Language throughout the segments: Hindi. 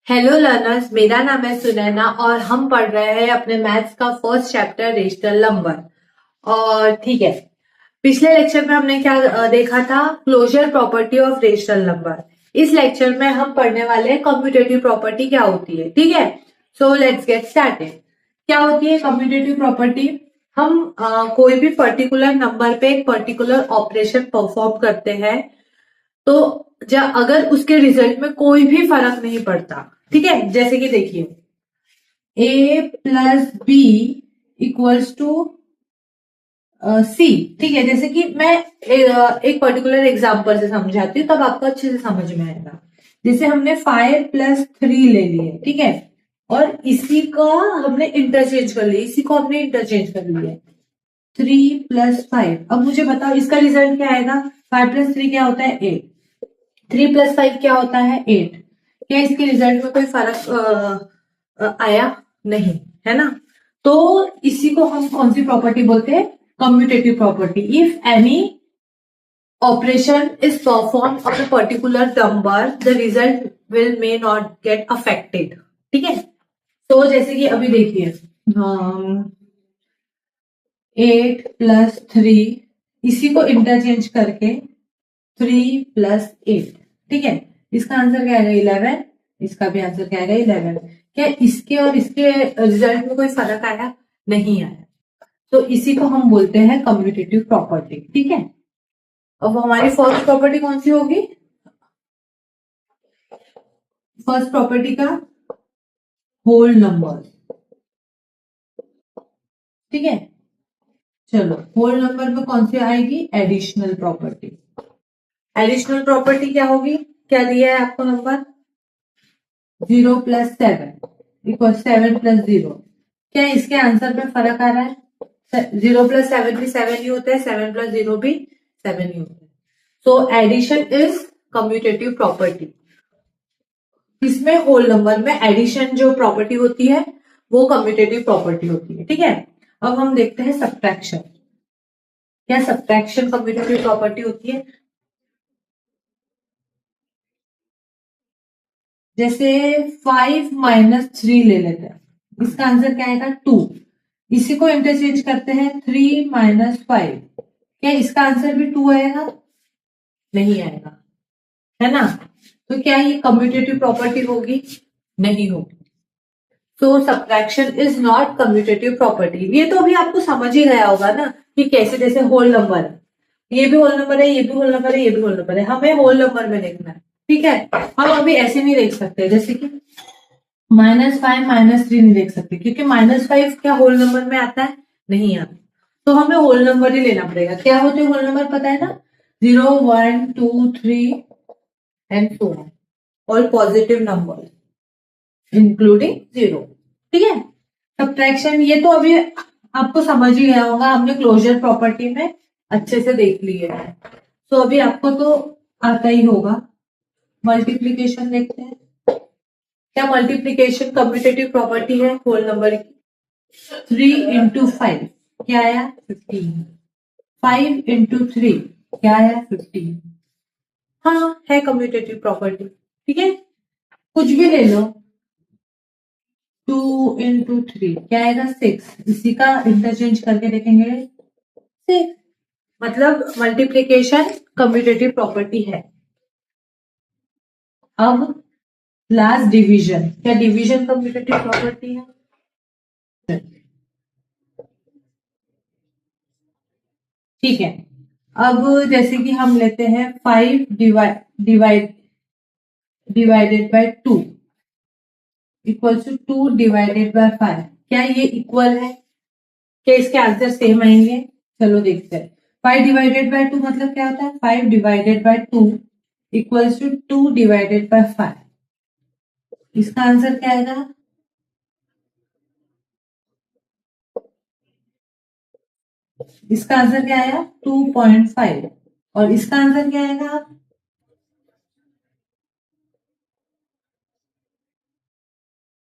हेलो लर्नर्स, मेरा नाम है सुनैना और हम पढ़ रहे हैं अपने मैथ्स का फर्स्ट चैप्टर रेशनल नंबर। और ठीक है, पिछले लेक्चर में हमने क्या देखा था? Closure property of rational number. इस लेक्चर में हम पढ़ने वाले हैं कम्यूटेटिव प्रॉपर्टी क्या होती है। ठीक है, सो लेट्स गेट स्टार्टेड। क्या होती है कम्यूटेटिव प्रॉपर्टी? हम कोई भी पर्टिकुलर नंबर पे एक पर्टिकुलर ऑपरेशन परफॉर्म करते हैं, तो अगर उसके रिजल्ट में कोई भी फर्क नहीं पड़ता, ठीक है, जैसे कि देखिए a plus B equals to C. ठीक है, जैसे कि मैं एक पर्टिकुलर एग्जांपल से समझाती हूँ, तब आपको अच्छे से समझ में आएगा। जैसे हमने 5+3 ले लिए, ठीक है, और इसी का हमने इंटरचेंज कर लिया, इसी को हमने इंटरचेंज कर लिया 3+5। अब मुझे बताओ इसका रिजल्ट क्या आएगा? 5+3 क्या होता है? 8। 3+5 क्या होता है? 8। क्या इसके रिजल्ट में कोई फर्क आया? नहीं, है ना? तो इसी को हम कौन सी प्रॉपर्टी बोलते हैं? Commutative property. If any operation is perform on a particular number, the result will may not get affected. ठीक है, तो जैसे कि अभी देखिए 8+3, इसी को इंटरचेंज करके 3+8। ठीक है, इसका आंसर क्या आएगा? 11। इसका भी आंसर क्या आएगा? 11। क्या इसके और इसके रिजल्ट में कोई फर्क आया? नहीं आया। तो इसी को हम बोलते हैं कम्यूटेटिव प्रॉपर्टी। ठीक है, अब हमारी फर्स्ट प्रॉपर्टी कौन सी होगी? फर्स्ट प्रॉपर्टी का होल नंबर। ठीक है, चलो होल नंबर में कौन सी आएगी? Additional property. एडिशनल प्रॉपर्टी क्या होगी? क्या दिया है आपको नंबर? 0+7 इक्वल 7+0। क्या इसके आंसर में फर्क आ रहा है? 0+7 भी 7 ही होता है, 7+0 भी 7 ही होता है। So addition is commutative property. इसमें होल नंबर में एडिशन जो प्रॉपर्टी होती है वो कम्यूटेटिव प्रॉपर्टी होती है। ठीक है, अब हम देखते हैं सब्ट्रैक्शन। क्या सब्ट्रैक्शन कम्यूटेटिव प्रॉपर्टी होती है? जैसे 5-3 ले लेते हैं, इसका आंसर क्या आएगा? 2। इसी को इंटरचेंज करते हैं 3-5, क्या इसका आंसर भी 2 आएगा? नहीं आएगा, है ना? तो क्या ये कम्यूटेटिव प्रॉपर्टी होगी? नहीं होगी। तो subtraction is not commutative property. ये तो अभी आपको समझ ही गया होगा ना कि कैसे, जैसे होल नंबर है, ये भी होल नंबर है, ये भी होल नंबर है, ये भी होल नंबर है, हमें होल नंबर में देखना है। ठीक है, हम अभी ऐसे नहीं देख सकते, जैसे कि -5 -3 नहीं देख सकते, क्योंकि -5 क्या होल नंबर में आता है? नहीं आता। तो हमें होल नंबर ही लेना पड़ेगा। क्या होते हैं होल नंबर? पता है ना? 0 1 2 3 and so on, all positive number including 0। ठीक है, सब्ट्रैक्शन ये तो अभी आपको समझ ही गया होगा, हमने क्लोजर प्रॉपर्टी में अच्छे से देख लिया है। तो अभी आपको तो आता ही होगा। मल्टीप्लीकेशन देखते हैं। क्या मल्टीप्लीकेशन कम्यूटेटिव प्रॉपर्टी है होल नंबर की? 3 × 5 क्या आया? 15। 5 × 3 क्या आया? 15। हाँ, है कम्यूटेटिव प्रॉपर्टी। ठीक है, कुछ भी ले लो। 2 × 3 क्या आएगा? 6। इसी का इंटरचेंज करके देखेंगे 6। मतलब मल्टीप्लीकेशन कम्यूटेटिव प्रॉपर्टी है। अब लास्ट डिवीजन। क्या डिवीजन कम्यूटेटिव प्रॉपर्टी है? ठीक है, अब जैसे कि हम लेते हैं 5 divided by 2 equal to 2 divided by 5। क्या ये इक्वल है? क्या इसके आंसर सेम आएंगे? चलो देखते हैं। 5 डिवाइडेड बाय 2 मतलब क्या होता है? 5 divided by 2 equals to 2 divided by 5। इसका आंसर क्या आएगा? इसका आंसर क्या आया? 2.5। और इसका आंसर क्या आएगा?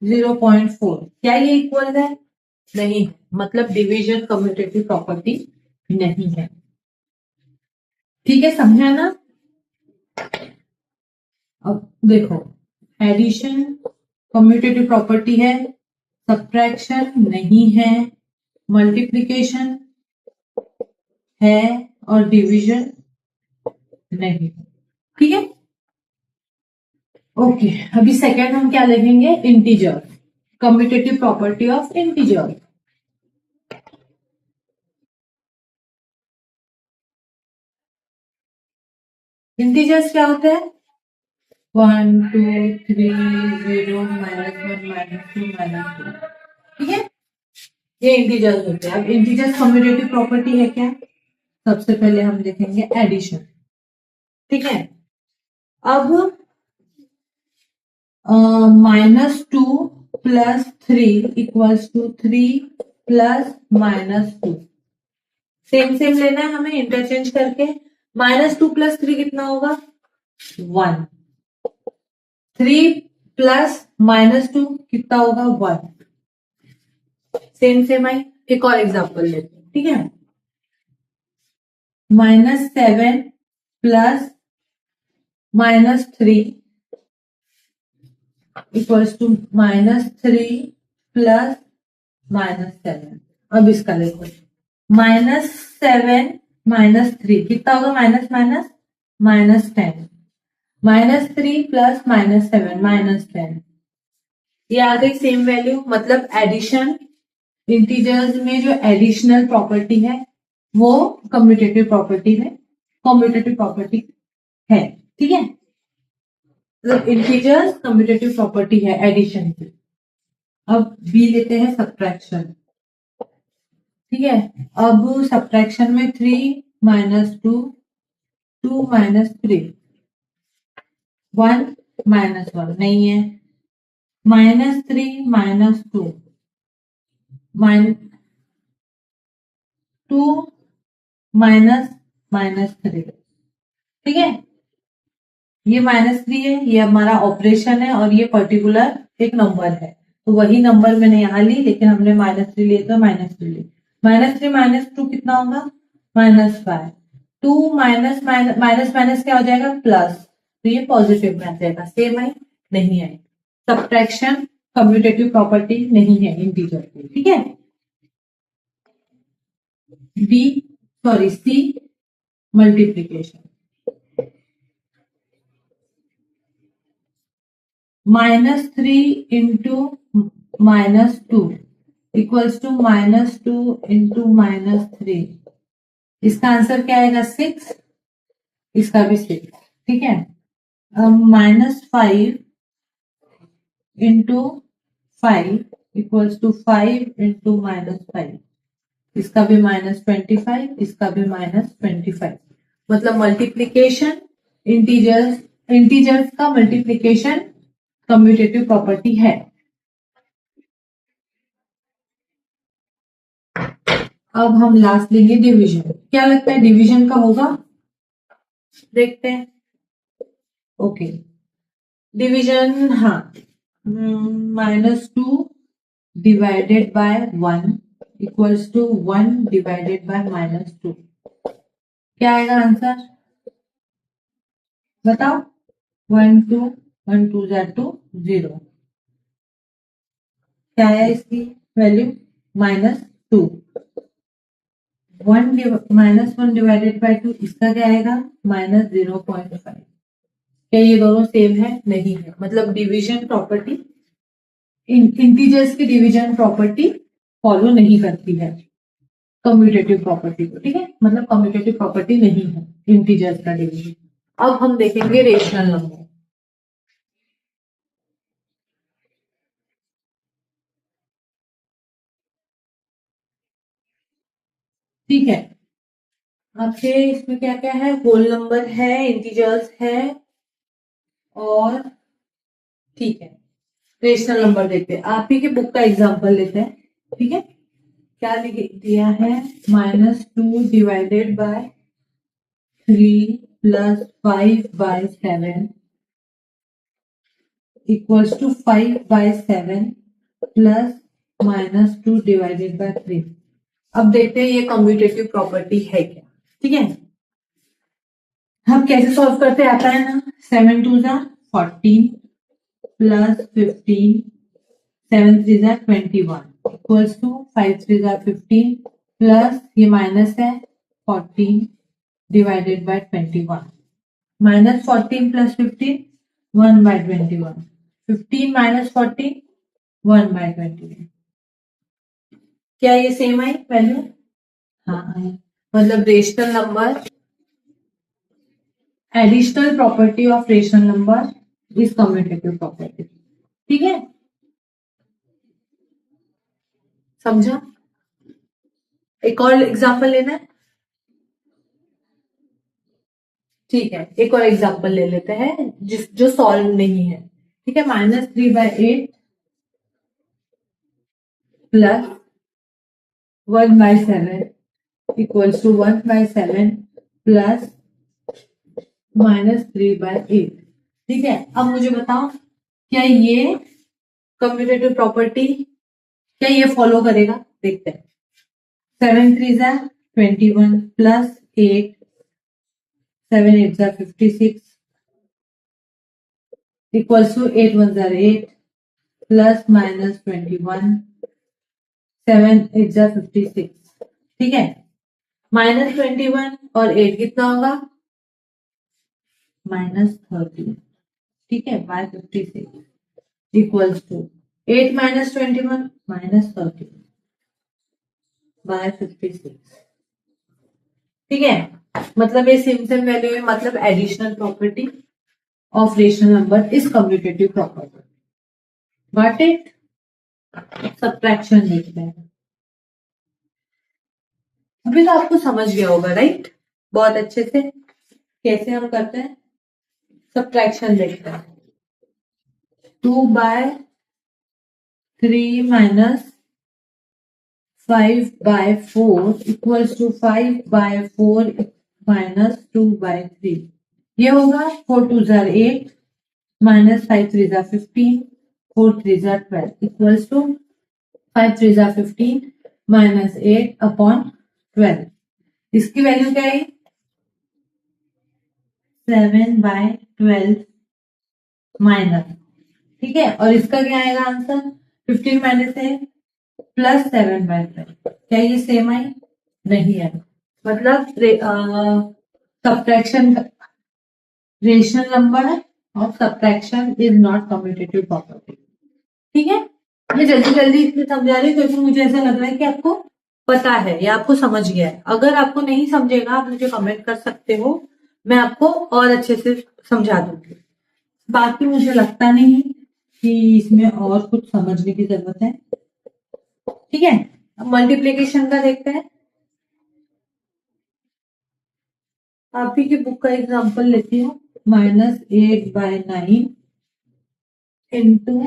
0.4। क्या ये इक्वल है? नहीं, मतलब डिवीजन कम्यूटेटिव प्रॉपर्टी नहीं है। ठीक है, समझा ना? अब देखो, एडिशन कम्यूटेटिव प्रॉपर्टी है, सब्ट्रैक्शन नहीं है, मल्टीप्लिकेशन है और डिवीजन नहीं। ठीक है, ओके। अभी सेकेंड हम क्या लिखेंगे, integer, commutative property of integer. Integers क्या होते हैं, 1 2 3 0 -1 -2 -2। ठीक है, ये इंटीजर्स होते हैं। अब इंटीजर्स कम्यूटेटिव प्रॉपर्टी है क्या, सबसे पहले हम देखेंगे एडिशन। ठीक है, अब -2 + 3 = 3 + -2। सेम सेम लेना है हमें, इंटरचेंज करके। -2 + 3 कितना होगा, 1। 3 + -2 कितना होगा, 1। सेम सेम आई। एक और एग्जांपल लेते हैं। ठीक है, -7 + -3 = -3 + -7। अब इसका देखो, -7 -3 कितना होगा, माइनस माइनस -10। -3 + -7 -10, ये आ गई सेम वैल्यू। मतलब एडिशन, इंटीजर्स में जो एडिशनल प्रॉपर्टी है वो कम्यूटेटिव प्रॉपर्टी में कम्यूटेटिव प्रॉपर्टी है। ठीक है, मतलब इंटीजर्स कम्यूटेटिव प्रॉपर्टी है एडिशन की। अब बी लेते हैं, सब्ट्रैक्शन। ठीक है, अब सब्ट्रैक्शन में 3 -2 2 -3 1 -1 नहीं है, -3 -2 -2 -3। ठीक है, ये -3 है, ये हमारा ऑपरेशन है और ये पर्टिकुलर एक नंबर है, तो वही नंबर मैंने यहाँ ली, लेकिन हमने -3 लिया तो -3 ली। -3 -2 कितना होगा, -5। 2 माइनस माइनस क्या हो जाएगा, प्लस, तो ये पॉजिटिव में आ जाएगा। सेम आई, नहीं आई। सब्ट्रैक्शन कम्यूटेटिव प्रॉपर्टी नहीं है इंटीजर की। ठीक है, बी सॉरी सी, मल्टीप्लीकेशन। -3 × -2 = -2 × -3। इसका आंसर क्या आएगा, 6। इसका भी 6। ठीक है, -5 × 5 = 5 × -5। इसका भी -25, इसका भी -25। मतलब मल्टीप्लीकेशन, इंटीजर्स का मल्टीप्लीकेशन कम्यूटेटिव प्रॉपर्टी है। अब हम लास्ट लेंगे डिवीजन। क्या लगता है डिवीजन का होगा, देखते हैं। ओके, डिवीजन, हाँ, -2 डिवाइडेड बाय 1 = 1 डिवाइडेड बाय -2। क्या आएगा आंसर, बताओ। 1 2 1 2 0। क्या है इसकी वैल्यू, -2। 1 डिवाइडेड बाय 2, इसका क्या आएगा, -0.5। क्या ये दोनों सेम है, नहीं है। मतलब डिवीजन प्रॉपर्टी, इंटीजर्स की डिवीजन प्रॉपर्टी फॉलो नहीं करती है कम्यूटेटिव प्रॉपर्टी को। ठीक है, मतलब कम्यूटेटिव प्रॉपर्टी नहीं है इंटीजर्स का डिवीजन। अब हम देखेंगे रेशनल नंबर। ठीक है, आपके इसमें क्या क्या है, होल नंबर है, इंटीजर्स है, और ठीक है, रेशनल नंबर देखते हैं। आप ही के बुक का एग्जांपल लेते हैं। ठीक है, क्या दिया है, -2 divided bye 3 + 5/7 = 5/7 plus -2 divided bye 3। अब देखते हैं ये कम्यूटेटिव प्रॉपर्टी है क्या। ठीक है, हम कैसे सॉल्व करते हैं, आता है ना। 7 2 = 14 + 15 7 3 जार 21 इक्वल्स टू 5 3 जार 15 प्लस ये माइनस है 14 divided by 21 minus 14 plus 15 1 by 21 15 minus 14 1 by 21 क्या ये सेम आई वैल्यू? हाँ आई। मतलब rational number additional property of rational number is commutative property. ठीक है, समझा? एक और एग्जांपल लेना है? ठीक है, एक और एग्जांपल ले लेते हैं जो सॉल्व नहीं है। ठीक है, -3/8 प्लस 1/7 इक्वल्स टू 1/7 प्लस -3/8। ठीक है, अब मुझे बताओ क्या ये कम्यूटेटिव प्रॉपर्टी क्या ये फॉलो करेगा? देखते हैं। 7 3 ज़ा 21 प्लस 8 7 8 ज़ा 56 इक्वल्स टू 8 1 ज़ा 8 प्लस -21 7 8 ज़ा 56। ठीक है, -21 और 8 कितना होगा? -13। ठीक है, बाय 56 इक्वल्स टू 8 - 21 -13 बाय 56। ठीक है, मतलब ये सेम वैल्यू है, मतलब additional property of rational number is commutative property. Got it? Subtraction देखते हैं। अभी तो आपको समझ गया होगा, राइट? बहुत अच्छे से कैसे हम करते हैं। सब्ट्रैक्शन देखते हैं। 2/3 माइनस 5/4 इक्वल्स टू 5/4 माइनस 2/3। ये होगा 4 2 ज़ा 8 माइनस 5 3 ज़ा 15 4 3 ज़ा 12 इक्वल्स टू 5 3 ज़ा 15 माइनस 8 अपॉन 12। इसकी वैल्यू क्या है? 7/12 माइनस। ठीक है, और इसका क्या आएगा आंसर? 15 माइनस है प्लस 7/12। क्या ये सेम आई? नहीं है। मतलब subtraction rational number of subtraction is not commutative property. ठीक है, ये जल्दी जल्दी इसलिए समझा रही हूँ क्योंकि मुझे ऐसा लग रहा है कि आपको पता है या आपको समझ गया है। अगर आपको नहीं समझेगा आप मुझे कमेंट कर सकते हो, मैं आपको और अच्छे से समझा दूंगी। बाकी मुझे लगता नहीं कि इसमें और कुछ समझने की जरूरत है। ठीक है, अब मल्टीप्लीकेशन का देखते हैं। आप ही की बुक का एग्जांपल लेती हूँ। -8/9 इंटू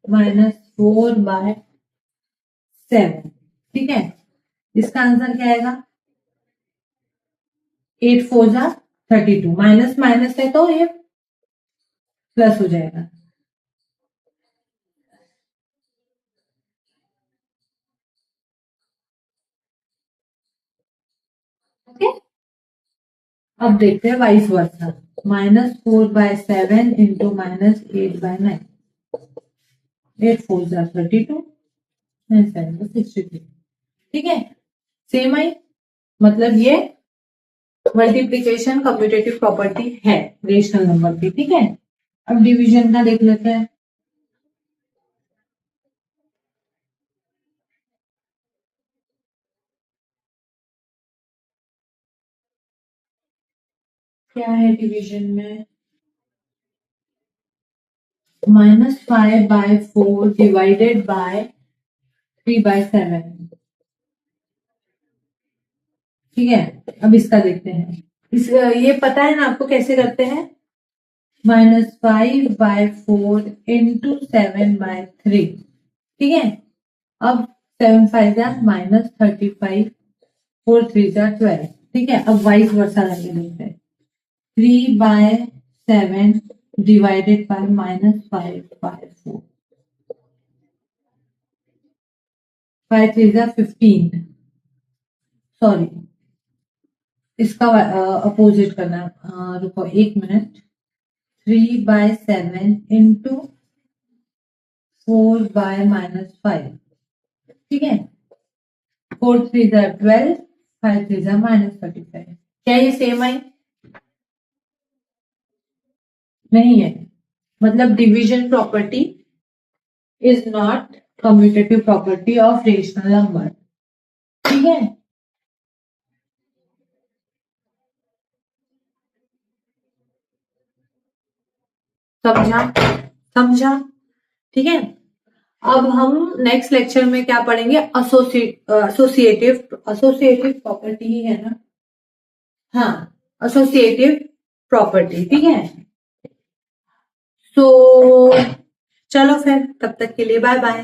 -4/7। ठीक है, इसका आंसर क्या आएगा? 8 4 ज़ा 32 माइनस माइनस है तो ये प्लस हो जाएगा। ओके, अब देखते हैं वाइस वर्सा। -4/7 इंटू -8/9 8 4 ज़ा 32 and 7 ज़ा 63। ठीक है, सेम आई, मतलब ये मल्टीप्लीकेशन कम्यूटेटिव प्रॉपर्टी है रेशनल नंबर की। ठीक है, अब डिवीजन का देख लेते हैं। क्या है डिवीजन में? -5/4 डिवाइडेड बाय 3/7। ठीक है, अब इसका देखते हैं। ये पता है ना आपको कैसे करते हैं? -5/4 इंटू 7/3। ठीक है, अब 7 5 ज़ा -35 4 3 ज़ा 12। ठीक है, अब वाइस वर्सा करके देखते हैं। 3/7 डिवाइडेड बाय -5/4 5 3 ज़ा 15। सॉरी, इसका अपोजिट करना। रुको एक मिनट। 3/7 इंटू 4/-5, ठीक है। 4 3 12, 5 3 -35। क्या ये सेम है? नहीं है, मतलब division property is not commutative property of rational number, ठीक है। समझा? समझा? ठीक है। अब हम नेक्स्ट लेक्चर में क्या पढ़ेंगे? एसोसिएटिव प्रॉपर्टी ही है ना? हाँ, एसोसिएटिव प्रॉपर्टी, ठीक है। तो चलो फिर तब तक के लिए बाय बाय।